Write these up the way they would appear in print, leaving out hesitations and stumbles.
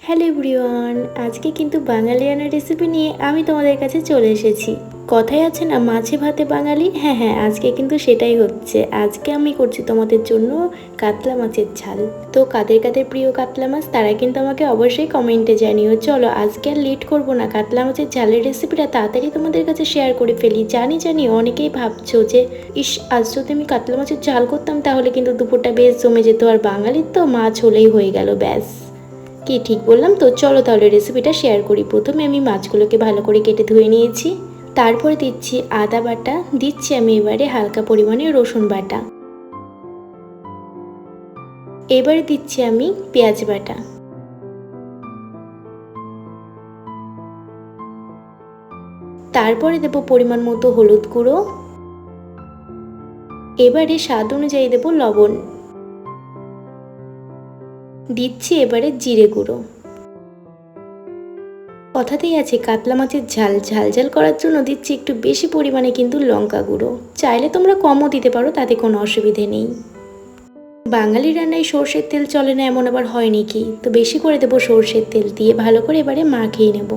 Hello everyone, আজকে কিন্তু বাঙালিয়ানা recipe নিয়ে আমি তোমাদের কাছে চলে এসেছি। কথায় আছে না, মাছে ভাতে বাঙালি। হ্যাঁ, আজকে কিন্তু সেটাই হচ্ছে। আজকে আমি করছি তোমাদের জন্য কাতলা মাছের ঝাল। তো কাদের কাদের প্রিয় কাতলা মাছ তারা কিন্তু আমাকে অবশ্যই কমেন্টে জানিও। চলো আজকে আর লেট করবো না, কাতলা মাছের ঝালের রেসিপিটা তাড়াতাড়ি তোমাদের কাছে শেয়ার করে ফেলি। জানি অনেকেই ভাবছো যে ইস, আজ যদি আমি কাতলা মাছের ঝাল করতাম তাহলে কিন্তু দুপুরটা বেশ জমে যেত, আর বাঙালির তো মাছ হলেই হয়ে গেল ব্যাস। কি ঠিক বললাম তো? চলো তাহলে রেসিপিটা শেয়ার করি। প্রথমে আমি মাছগুলোকে ভালো করে কেটে ধুয়ে নিয়েছি। তারপরে দিচ্ছি আদা বাটা, দিচ্ছি আমি এবারে হালকা পরিমাণে রসুন বাটা, এবারে দিচ্ছি আমি পেঁয়াজ বাটা, তারপরে দেব পরিমাণ মতো হলুদ গুঁড়ো, এবারে স্বাদ অনুযায়ী দেব লবণ, দিচ্ছি এবারে জিরে গুঁড়ো। কথাতেই আছে কাতলা মাছের ঝাল ঝাল করার জন্য দিচ্ছি একটু বেশি পরিমাণে কিন্তু লঙ্কা গুঁড়ো। চাইলে তোমরা কমও দিতে পারো, তাতে কোনো অসুবিধে নেই। বাঙালি রান্নায় সর্ষের তেল চলে না এমন আবার হয় নাকি? তো বেশি করে দেবো সর্ষের তেল দিয়ে ভালো করে এবারে মাখিয়ে নেব।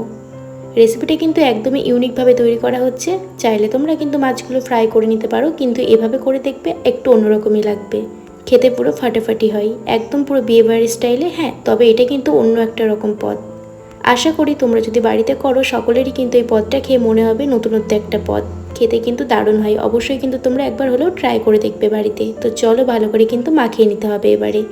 রেসিপিটা কিন্তু একদমই ইউনিকভাবে তৈরি করা হচ্ছে। চাইলে তোমরা কিন্তু মাছগুলো ফ্রাই করে নিতে পারো, কিন্তু এভাবে করে দেখবে একটু অন্যরকমই লাগবে, খেতে পুরো ফাটাফাটি হয়, একদম পুরো বিয়েবাড়ির স্টাইলে। হ্যাঁ, তবে এটা কিন্তু অন্য একটা রকম পদ। আশা করি তোমরা যদি বাড়িতে করো সকলেরই কিন্তু এই পদটা খেয়ে মনে হবে নতুনত্ব একটা পদ। খেতে কিন্তু দারুণ হয়। অবশ্যই কিন্তু তোমরা একবার হলেও ট্রাই করে দেখবে বাড়িতে। তো চলো ভালো করে কিন্তু মাখিয়ে নিতে হবে এবারে।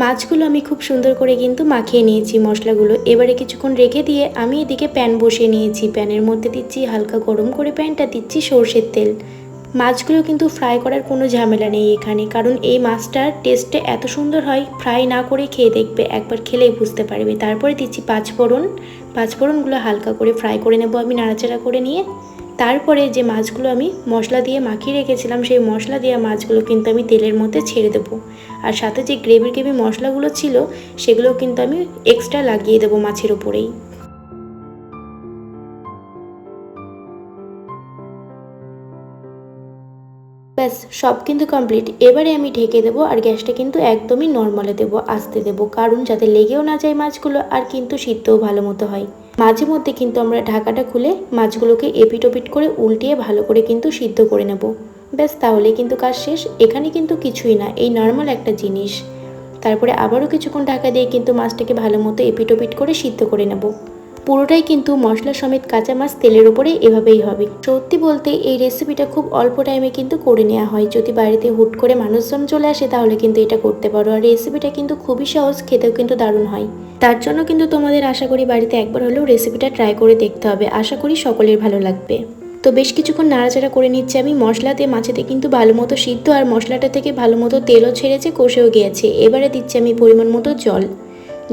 মাছগুলো আমি খুব সুন্দর করে কিন্তু মাখিয়ে নিয়েছি মশলাগুলো। এবারে কিছুক্ষণ রেখে দিয়ে আমি এদিকে প্যান বসিয়ে নিয়েছি। প্যানের মধ্যে দিচ্ছি হালকা গরম করে প্যানটা দিচ্ছি সর্ষের তেল। মাছগুলো কিন্তু ফ্রাই করার কোনো ঝামেলা নেই এখানে, কারণ এই মাছটার টেস্টটা এত সুন্দর হয়, ফ্রাই না করে খেয়ে দেখবে, একবার খেলেই বুঝতে পারবে। তারপরে দিচ্ছি পাঁচফোড়নগুলো হালকা করে ফ্রাই করে নেব আমি নাড়াচাড়া করে নিয়ে। তারপরে যে মাছগুলো আমি মশলা দিয়ে মাখিয়ে রেখেছিলাম, সেই মশলা দেওয়া মাছগুলো কিন্তু আমি তেলের মধ্যে ছেড়ে দেবো। আর সাথে যে গ্রেভি মশলাগুলো ছিল সেগুলো কিন্তু আমি এক্সট্রা লাগিয়ে দেবো মাছের ওপরেই। ব্যাস, সব কিন্তু কমপ্লিট। এবারে আমি ঢেকে দেবো, আর গ্যাসটা কিন্তু একদমই নর্মালে দেবো, আস্তে দেবো, কারণ যাতে লেগেও না যায় মাছগুলো, আর কিন্তু সিদ্ধও ভালো মতো হয়। মাঝে মধ্যে কিন্তু আমরা ঢাকাটা খুলে মাছগুলোকে এপিট ওপিট করে উল্টিয়ে ভালো করে কিন্তু সিদ্ধ করে নেব। ব্যাস, তাহলে কিন্তু কাজ শেষ। এখানে কিন্তু কিছুই না, এই নর্মাল একটা জিনিস। তারপরে আবারও কিছুক্ষণ ঢাকা দিয়ে কিন্তু মাছটাকে ভালো মতো এপিট ওপিট করে সিদ্ধ করে নেব। পুরোটাই কিন্তু মশলা সমেত কাঁচা মাছ তেলের ওপরে এভাবেই হবে। সত্যি বলতে এই রেসিপিটা খুব অল্প টাইমে কিন্তু করে নেওয়া হয়। যদি বাড়িতে হুট করে মানুষজন চলে আসে তাহলে কিন্তু এটা করতে পারো। আর রেসিপিটা কিন্তু খুবই সহজ, খেতেও কিন্তু দারুণ হয়। তার জন্য কিন্তু তোমাদের আশা করি বাড়িতে একবার হলেও রেসিপিটা ট্রাই করে দেখতে হবে। আশা করি সকলের ভালো লাগবে। তো বেশ কিছুক্ষণ নাড়াচাড়া করে নিচ্ছে আমি। মশলাতে মাছেতে কিন্তু ভালো মতো সিদ্ধ, আর মশলাটা থেকে ভালো মতো তেলও ছেড়েছে, কষেও গিয়েছে। এবারে দিচ্ছি আমি পরিমাণ মতো জল।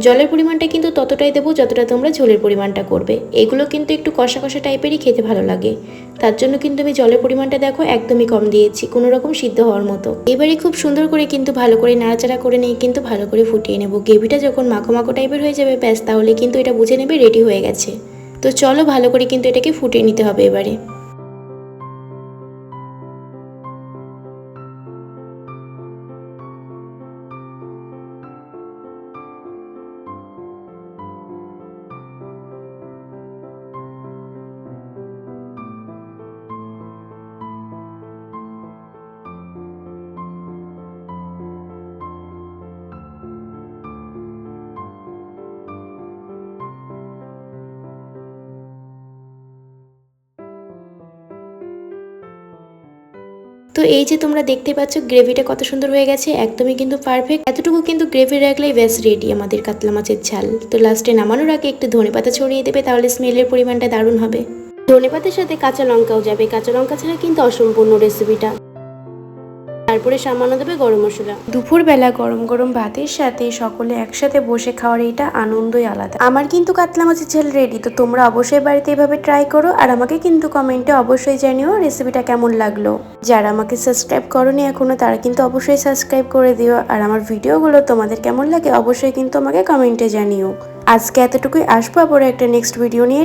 জলের পরিমাণটা কিন্তু ততটাই দেবো যতটা তোমরা ঝোলের পরিমাণটা করবে। এগুলো কিন্তু একটু কষা কষা টাইপেরই খেতে ভালো লাগে, তার জন্য কিন্তু আমি জলের পরিমাণটা দেখো একদমই কম দিয়েছি, কোনো রকম সিদ্ধ হওয়ার মতো। এবারে খুব সুন্দর করে কিন্তু ভালো করে নাড়াচাড়া করে নিয়ে কিন্তু ভালো করে ফুটিয়ে নেব। গ্রেভিটা যখন মাখো মাখো টাইপের হয়ে যাবে ব্যাস, তাহলে কিন্তু এটা বুঝে নেবে রেডি হয়ে গেছে। তো চলো ভালো করে কিন্তু এটাকে ফুটিয়ে নিতে হবে এবারে। তো এই যে তোমরা দেখতে পাচ্ছ গ্রেভিটা কত সুন্দর হয়ে গেছে, একদমই কিন্তু পারফেক্ট। এতটুকু কিন্তু গ্রেভি রাখলেই ব্যাস রেডি আমাদের কাতলা মাছের ঝাল। তো লাস্টে নামানোর আগে একটু ধনেপাতা ছড়িয়ে দেবে, তাহলে স্মেলের পরিমাণটা দারুণ হবে। ধনেপাতার সাথে কাঁচা লঙ্কাও যাবে, কাঁচা লঙ্কা ছাড়া কিন্তু অসম্পূর্ণ রেসিপিটা। তারপরে সামান্য দেবে গরম মশলা। দুপুরবেলা গরম গরম ভাতের সাথে সকলে একসাথে বসে খাওয়ার এটা আনন্দই আলাদা। আমার কিন্তু কাতলা মাছের ঝাল রেডি, তো তোমরা অবশ্যই বাড়িতে এভাবে ট্রাই করো আর আমাকে কিন্তু কমেন্টে অবশ্যই জানিও রেসিপিটা কেমন লাগলো। যারা আমাকে সাবস্ক্রাইব করোনি এখনো তারা কিন্তু অবশ্যই সাবস্ক্রাইব করে দিও, আর আমার ভিডিওগুলো তোমাদের কেমন লাগে অবশ্যই কিন্তু আমাকে কমেন্টে জানিও। আজকে এতটুকুই, আসবো আবার একটা নেক্সট ভিডিও নিয়ে।